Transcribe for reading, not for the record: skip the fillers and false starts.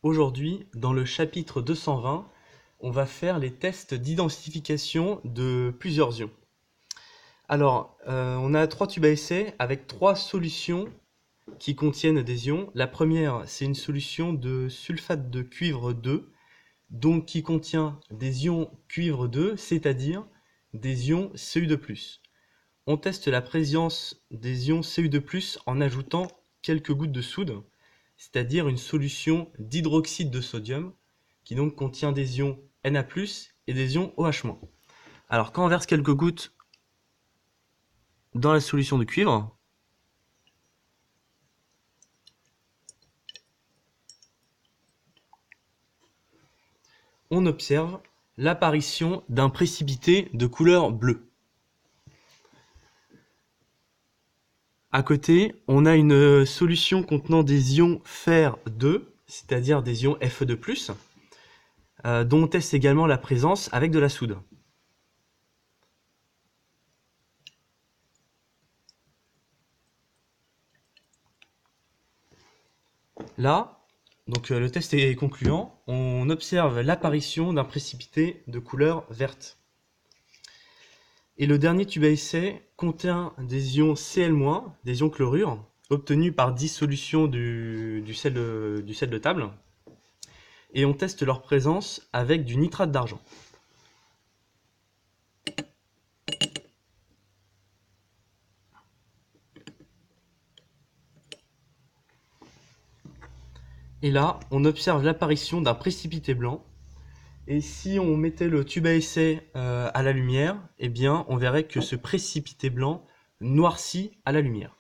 Aujourd'hui, dans le chapitre 220, on va faire les tests d'identification de plusieurs ions. Alors, on a 3 tubes à essai avec 3 solutions qui contiennent des ions. La première, c'est une solution de sulfate de cuivre 2, donc qui contient des ions cuivre 2, c'est-à-dire des ions Cu2+. On teste la présence des ions Cu2+, en ajoutant quelques gouttes de soude, c'est-à-dire une solution d'hydroxyde de sodium, qui donc contient des ions Na+, et des ions OH-. Alors quand on verse quelques gouttes dans la solution de cuivre, on observe l'apparition d'un précipité de couleur bleue. À côté, on a une solution contenant des ions fer 2, c'est-à-dire des ions Fe2+, dont on teste également la présence avec de la soude. Là, donc le test est concluant, on observe l'apparition d'un précipité de couleur verte. Et le dernier tube à essai contient des ions Cl-, des ions chlorure, obtenus par dissolution du sel de table, et on teste leur présence avec du nitrate d'argent. Et là, on observe l'apparition d'un précipité blanc. Et si on mettait le tube à essai à la lumière, eh bien, on verrait que ce précipité blanc noircit à la lumière.